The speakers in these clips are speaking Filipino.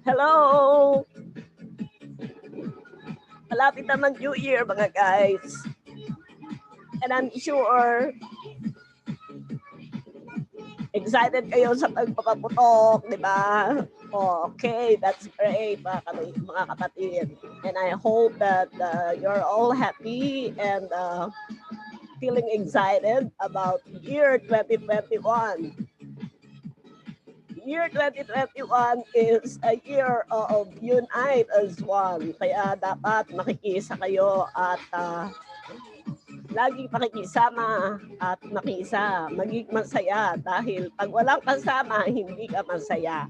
Hello! Malapit naman New Year, mga guys. And I'm sure excited kayo sa pagpapaputok, di ba? Okay, that's great, mga kapatid. And I hope that you're all happy and feeling excited about year 2021. Year 2021 is a year of unite as one. Kaya dapat makikisa kayo at laging pakikisama at makisa, maging masaya dahil pag walang kasama, hindi ka masaya.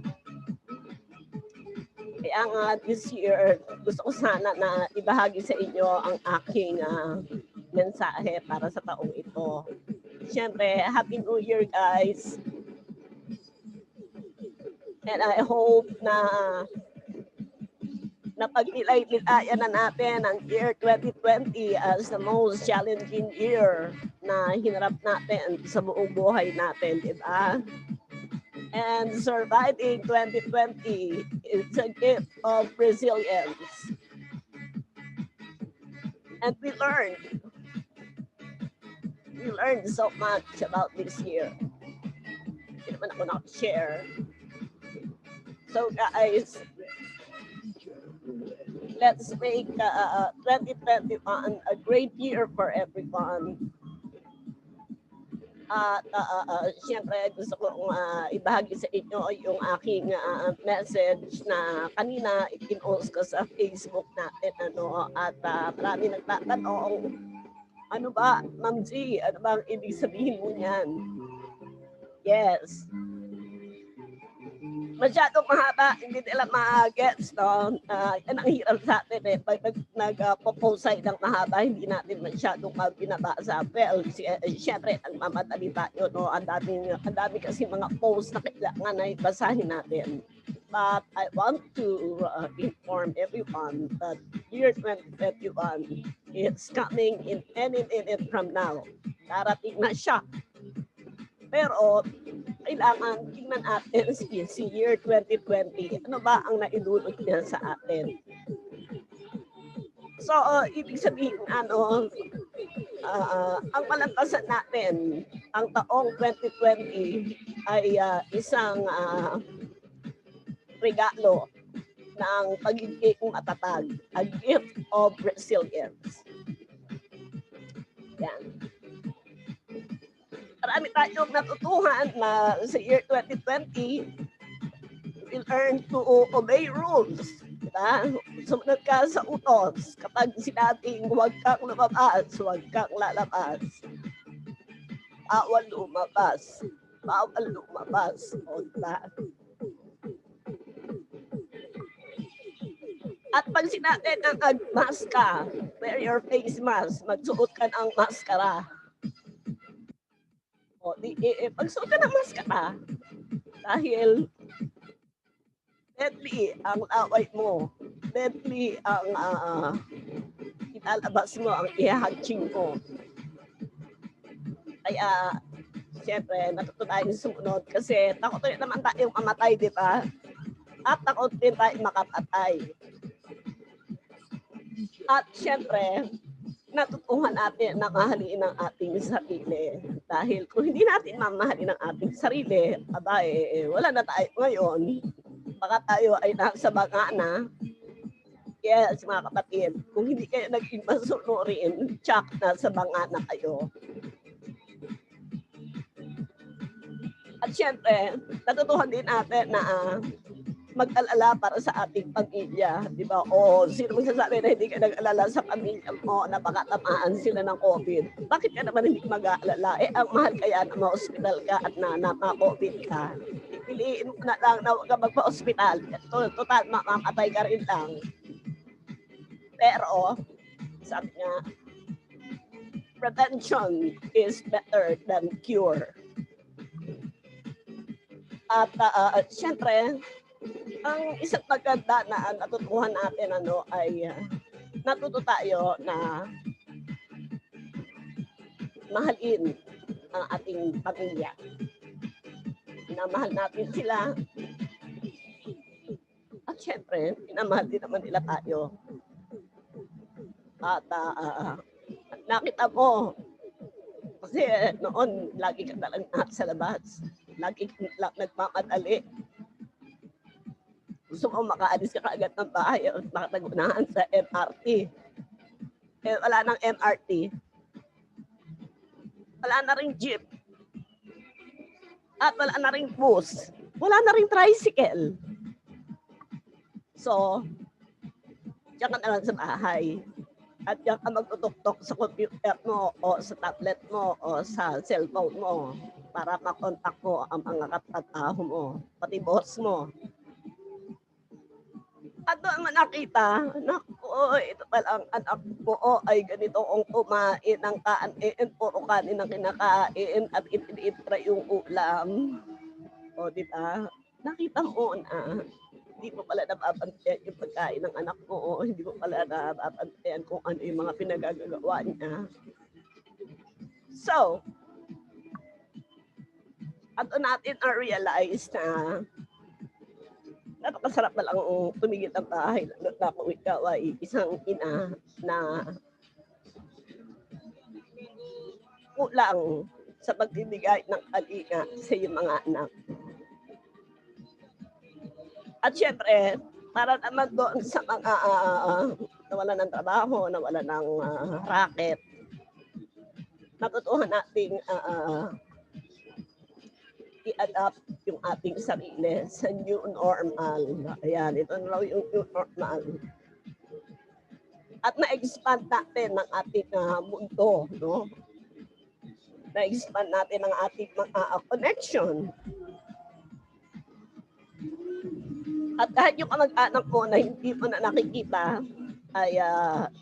Kaya nga this year, gusto ko sana na ibahagi sa inyo ang aking mensahe para sa taong ito. Siyempre, Happy New Year, guys! And I hope na napagtilay-tilayan na natin ang year 2020 as the most challenging year na hinarap natin sa buong buhay natin, di ba? And surviving 2020 is a gift of resilience. And we learned so much about this year. Hindi naman ako nakashare. So guys, let's make 2021 a great year for everyone. At siyempre gusto kong ibahagi sa inyo yung aking message na kanina ipinost ko sa Facebook natin. At marami nagtatanong, ano ba, Ma'am G, ano bang ibig sabihin mo niyan? Yes. Masyadong mahaba, hindi nila ma-gets, no? Yan ang hirap sa atin eh. Pag nag-post ng mahaba, hindi natin masyadong binabasa. Well, siyempre, nagmamadali tayo, no? Ang dami kasi mga posts na kailangan na ibasahin natin. But I want to inform everyone that year 2021 is coming in any minute from now. Darating na siya. Pero, kailangan tingnan natin si year 2020. Ano ba ang naidulot niya sa atin? So, ibig sabihin, ang palampasan natin, ang taong 2020 ay isang regalo ng pagiging matatag, a gift of resilience. Yan. Marami tayong natutuhan na sa year 2020, we learn to obey rules. Diba? Sumunod ka sa utos. Kapag sinabing huwag kang lumabas, huwag kang lalabas. Bawal lumabas. Bawal lumabas. O, diba? At pag sinabi na mag-mask ka, wear your face mask, magsuot ka ng maskara. O, pagsuot ka ng maskara, dahil deadly ang laway mo, deadly ang ilalabas mo, ang ihahagching mo. Kaya, siyempre, natuto tayong sumunod kasi takot rin naman tayong mamatay, di ba? At takot din tayong makapatay. At siyempre, natutuhan natin na mahalin ang ating sarili. Dahil kung hindi natin mamahalin ang ating sarili, wala na tayo ngayon. Baka tayo ay nasa banga na. Yes, mga kapatid, kung hindi kayo naging masunurin, tsak na sa banga na kayo. At syempre, natutuhan din natin na mag-alala para sa ating pamilya, di ba? O sino magsasabi na hindi ka nag-alala sa pamilya mo na baka tamaan sila ng COVID? Bakit ka naman hindi mag-aalala? Ang mahal kaya na ma-hospital ka at na ma-COVID ka. Piliin mo na lang na huwag ka magpa-hospital. Total, mamamatay ka rin lang. Pero, sabi nga, prevention is better than cure. At syempre, ang isang maganda na natutuhan natin ay natuto tayo na mahalin ang ating pamilya. Minamahal natin sila. At At syempre, minamahal din naman nila tayo. At nakita mo, kasi noon, lagi ka talang sa labas. Lagi kang nagmamadali. Gusto mo makaalis ka kaagad ng bahay at makatagunahan sa MRT. Eh, wala nang MRT. Wala na ring jeep. At wala na ring bus. Wala na ring tricycle. So, diyan ka na lang sa bahay. At diyan ka magtutok sa computer mo o sa tablet mo o sa cellphone mo para makontak mo ang mga katrabaho mo, pati boss mo. At doon mo nakita, naku, ito palang anak ko ay ganito ang kumain ng kanin, puro kanin ang kinakain at itinitra yung ulam. O, di ba? Nakita mo na hindi mo pala nababantayan yung pagkain ng anak mo, hindi mo pala nababantayan kung ano yung mga pinagagawa niya. So, at natin na-realize na napakasarap na lang tumigil ang bahay, lalo na kung ikaw ay isang ina na kulang sa pagbibigay ng kalinga sa iyong mga anak. At syempre, para naman doon sa mga nawalan ng trabaho, nawalan ng racket, natutuhan nating i-adapt yung ating sarili sa new normal. Ayan, ito na raw yung new normal. At na-expand natin ang ating mundo, no? Na-expand natin ang ating mga connection. At kahit yung kamag-anak mo na hindi mo na nakikita, ay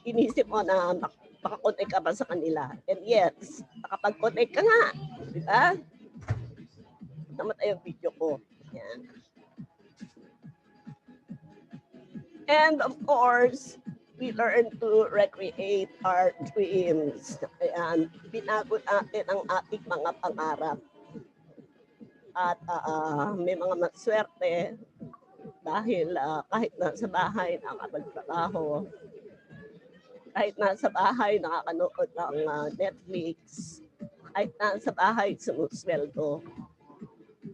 inisip mo na makakonect ka ba sa kanila. And yes, nakapag-connect ka nga. Di ba? Namatay yung video ko. Yan. And of course, we learn to recreate our dreams. Ayan. Binago natin ang ating mga pangarap. At may mga maswerte dahil kahit nasa bahay nakapagtrabaho, kahit nasa bahay nakakanood ng Netflix, kahit nasa bahay sumusweldo,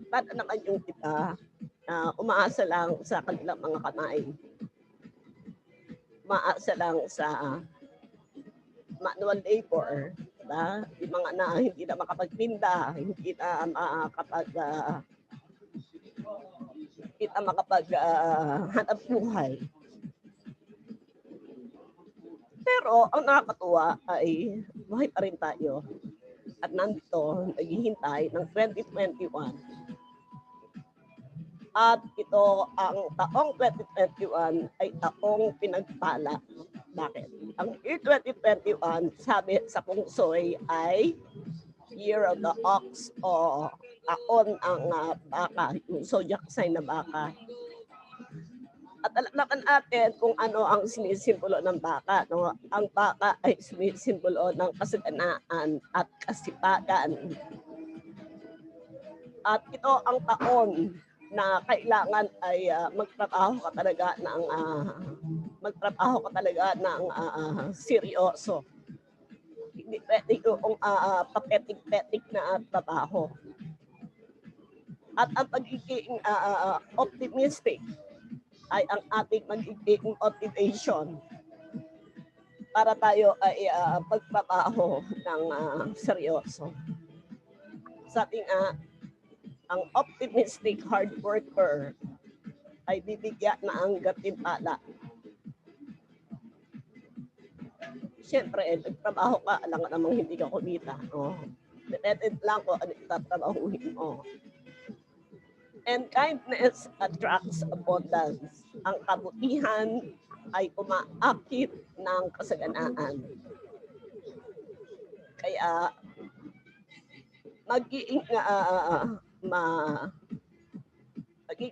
paano naman yung iba na umaasa lang sa kanilang mga kamay? Umaasa lang sa manual labor, diba? Yung mga na hindi na makapagpinda, hindi na hanap buhay. Pero ang nakakatuwa ay buhay pa rin tayo. At nandito, naghihintay ng 2021. At ito, ang taong 2021 ay taong pinagpala. Bakit? Ang year 2021, sabi sa Pungsoy ay Year of the Ox o taon ang baka, yung zodiac sign na baka. At alam naman natin kung ano ang sinisimbolo ng baka. No? Ang baka ay sinisimbolo ng kasaganaan at kasipagan. At ito ang taon na kailangan ay magtrabaho ka talaga ng seryoso. Hindi pwede yung papetik-petik na trabaho. At ang pagiging optimistic ay ang ating magiging motivation para tayo ay magtrabaho ng seryoso. Sabi nga, ang optimistic hard worker ay bibigyan na ang gantimpala. Siyempre, nagtrabaho ka, alam nga namang hindi ka kumita. Oh. Depende lang kung ano itatrabahuhin mo. And kindness attracts abundance. Ang kabutihan ay umaakit ng kasaganaan. Kaya, maging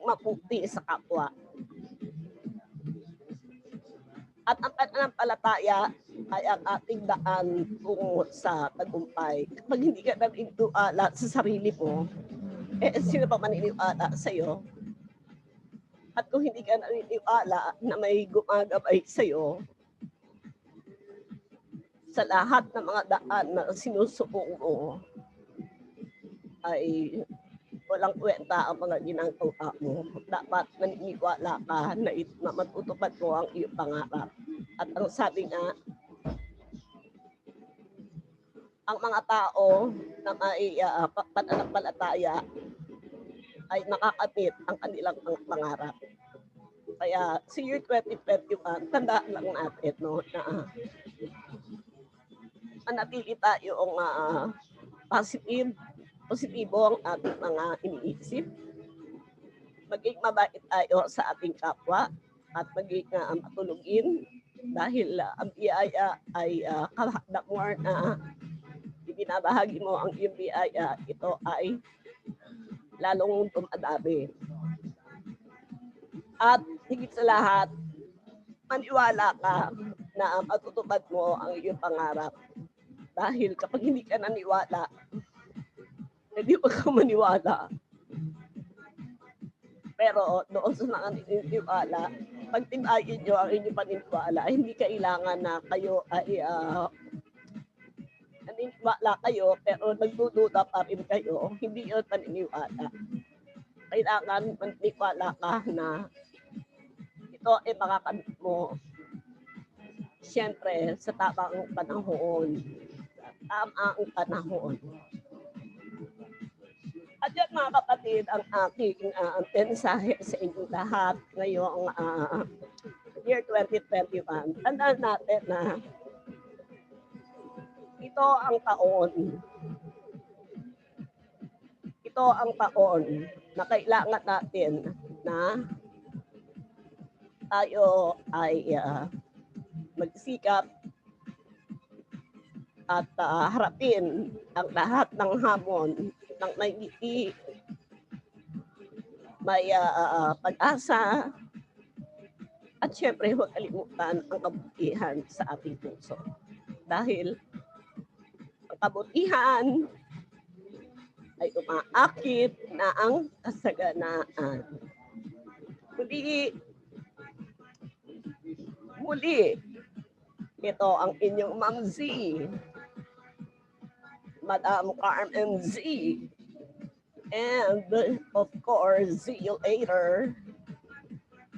maputi sa kapwa. At ang pananampalataya ay ang ating daan tungo sa tagumpay. Kapag hindi ka naniniwala sa sarili mo, sino pa maniniwala sa'yo? At kung hindi ka naniniwala na may gumagabay sa'yo sa lahat ng mga daan na sinusubong mo, ay walang kwenta ang mga ginagawa mo. Dapat naniniwala ka na matutupad mo ang iyong pangarap. At ang sabi nga, ang mga tao na may pananampalataya ay makakamit ang kanilang pangarap. Kaya sa year 2021, tandaan lang natin no, na manatili tayong positibo ang ating mga iniisip. Maging mabait tayo sa ating kapwa at maging matulungin dahil ang biyaya ay the more na ibinabahagi mo ang iyong biyaya, ito ay lalong tumadami. At higit sa lahat, maniwala ka na matutupad mo ang iyong pangarap. Dahil kapag hindi ka naniwala, hindi mo ka maniwala. Pero doon sa mga naniniwala, pagtibayin nyo ang inyong paniniwala, hindi kailangan na kayo ay naniniwala kayo, pero nagdududa pa rin kayo, hindi yun paniniwala. Kailangan maniniwala ka na ito ay makakamit mo. Siyempre, sa tamang panahon. Tamang panahon. At yan mga kapatid, ang aking mensahe sa inyong lahat ngayong year 2021. Tandaan natin na ito ang taon na kailangan natin na tayo ay magsikap at harapin ang lahat ng hamon ng may ngiti, may pag-asa, at syempre huwag kalimutan ang kabutihan sa ating puso. Dahil ang kabutihan ay umaakit na ang kasaganaan. Muli, ito ang inyong Ma'am Z, Madam Carmen Z, and of course, see you later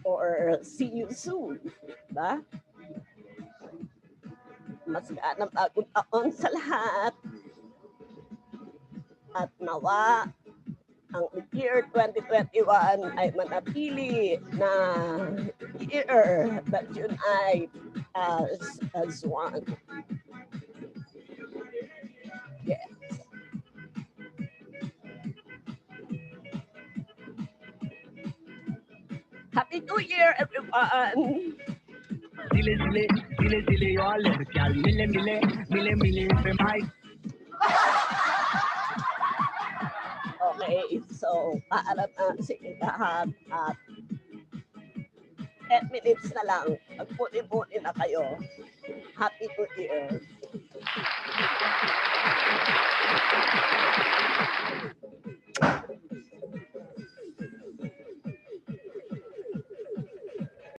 or see you soon. Diba? Mas ganang bagong taon sa lahat. At nawa, ang year 2021 ay manatili na year that unite as one. Yes. Happy New Year, everyone! Dile, dile, dile, dile, yo alergial. Mile, mile, mile, mile, femay. Okay, so paalam na sa inyo lahat at 10 minutes na lang. Magpuni-puni na kayo. Happy New Year!